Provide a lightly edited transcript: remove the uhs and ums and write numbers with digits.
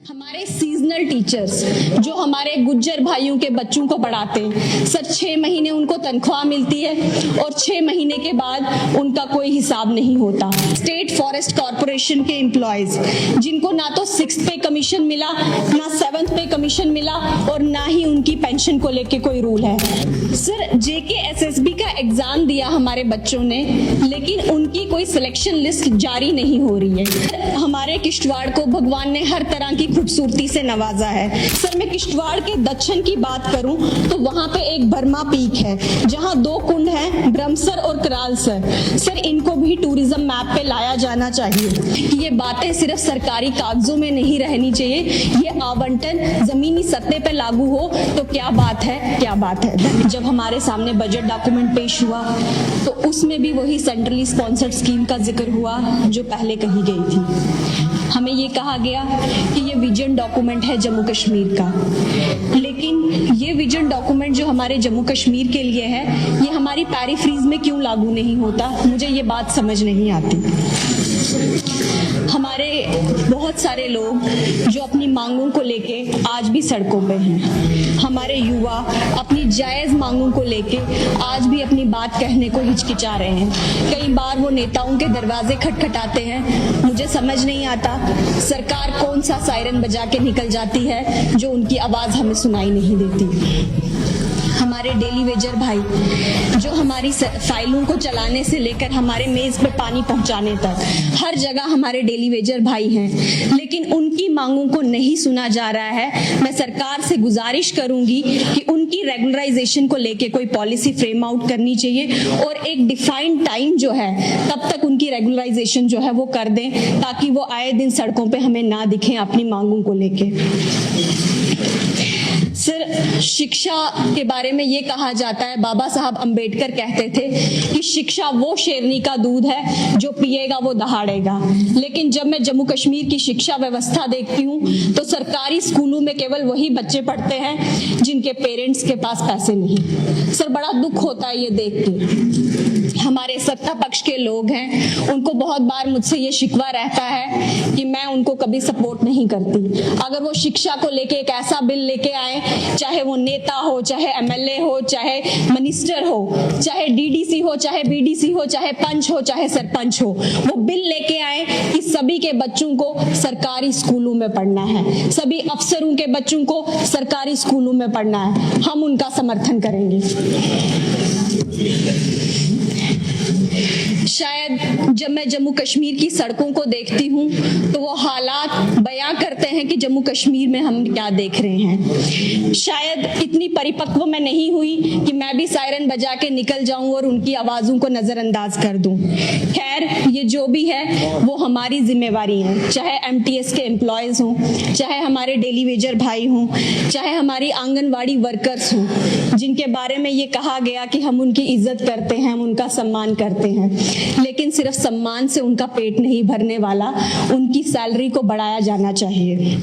हमारे seasonal teachers जो हमारे गुज्जर भाइयों के बच्चों को पढ़ाते हैं सर, 6 महीने उनको तनख्वाह मिलती है और 6 महीने के बाद उनका कोई हिसाब नहीं होता। स्टेट फॉरेस्ट कॉरपोरेशन के एम्प्लॉयज जिनको ना तो 6th पे कमीशन मिला, ना 7th पे कमीशन मिला और ना ही उनकी पेंशन को लेके कोई रूल है। सर, JKSSB का एग्जाम दिया हमारे बच्चों ने, लेकिन उनकी कोई सिलेक्शन लिस्ट जारी नहीं हो रही है। हमारे किश्तवाड़ को भगवान ने हर तरह की खूबसूरती से नवाजा है। सर, मैं किश्तवाड़ के दक्षिण की बात करूं तो वहां पे एक बर्मा पीक है जहां 2 कुंड हैं, ब्रह्मसर और कराल सर। सर, इनको भी टूरिज्म मैप पे लाया जाना चाहिए। ये बातें सिर्फ सरकारी कागजों में नहीं रहनी चाहिए, ये आवंटन जमीनी सतह पे लागू हो तो क्या बात है, क्या बात है। जब हमारे सामने बजट डॉक्यूमेंट पेश हुआ तो उसमें भी वही सेंट्रली स्पॉन्सर्ड स्कीम का जिक्र हुआ जो पहले कही गई थी। हमें ये कहा गया कि ये विजन डॉक्यूमेंट है जम्मू कश्मीर का, लेकिन ये विजन डॉक्यूमेंट जो हमारे जम्मू कश्मीर के लिए है, ये हमारी पैरीफ्रीज में क्यों लागू नहीं होता, मुझे ये बात समझ नहीं आती। हमारे बहुत सारे लोग जो अपनी मांगों को लेके आज भी सड़कों पे हैं। हमारे युवा अपनी जायज मांगों को लेके आज भी अपनी बात कहने को हिचकिचा रहे हैं। कई बार वो नेताओं के दरवाजे खटखटाते हैं, मुझे समझ नहीं आता सरकार कौन सा सायरन बजा के निकल जाती है जो उनकी आवाज हमें सुनाई नहीं देती। हमारे डेली वेजर भाई जो हमारी फाइलों को चलाने से लेकर हमारे मेज पे पानी पहुंचाने तक हर जगह हमारे डेली वेजर भाई हैं, लेकिन उनकी मांगों को नहीं सुना जा रहा है। मैं सरकार से गुजारिश करूंगी कि उनकी रेगुलराइजेशन को लेके कोई पॉलिसी फ्रेम आउट करनी चाहिए और एक डिफाइंड टाइम जो है तब तक उनकी रेगुलराइजेशन जो है वो कर दें, ताकि वो आए दिन सड़कों पे हमें ना दिखें अपनी मांगों को लेके। सर, शिक्षा के बारे में ये कहा जाता है, बाबा साहब अंबेडकर कहते थे कि शिक्षा वो शेरनी का दूध है जो पिएगा वो दहाड़ेगा। लेकिन जब मैं जम्मू कश्मीर की शिक्षा व्यवस्था देखती हूँ तो सरकारी स्कूलों में केवल वही बच्चे पढ़ते हैं जिनके पेरेंट्स के पास पैसे नहीं। सर, बड़ा दुख होता है ये देख के। हमारे सत्ता पक्ष के लोग हैं, उनको बहुत बार मुझसे ये शिकवा रहता है कि मैं उनको कभी सपोर्ट नहीं करती। अगर वो शिक्षा को लेके एक ऐसा बिल लेके आए, चाहे वो नेता हो, चाहे MLA हो, चाहे मिनिस्टर हो, चाहे DDC हो, चाहे BDC हो, चाहे पंच हो, चाहे सरपंच हो, वो बिल लेके आए कि सभी के बच्चों को सरकारी स्कूलों में पढ़ना है, सभी अफसरों के बच्चों को सरकारी स्कूलों में पढ़ना है, हम उनका समर्थन करेंगे। शायद जब मैं जम्मू कश्मीर की सड़कों को देखती हूँ तो वो हालात बयां करते हैं कि जम्मू कश्मीर में हम क्या देख रहे हैं। शायद इतनी परिपक्व मैं नहीं हुई कि मैं भी सायरन बजा के निकल जाऊं और उनकी आवाजों को नजरअंदाज कर दूं। खैर, ये जो भी है वो हमारी जिम्मेवारी है, चाहे MTS के एम्प्लॉयज हों, चाहे हमारे डेली वेजर भाई हों, चाहे हमारी आंगनवाड़ी वर्कर्स हों, जिनके बारे में ये कहा गया कि हम उनकी इज्जत करते हैं, हम उनका सम्मान करते हैं, लेकिन सिर्फ सम्मान से उनका पेट नहीं भरने वाला, उनकी सैलरी को बढ़ाया जाना चाहिए।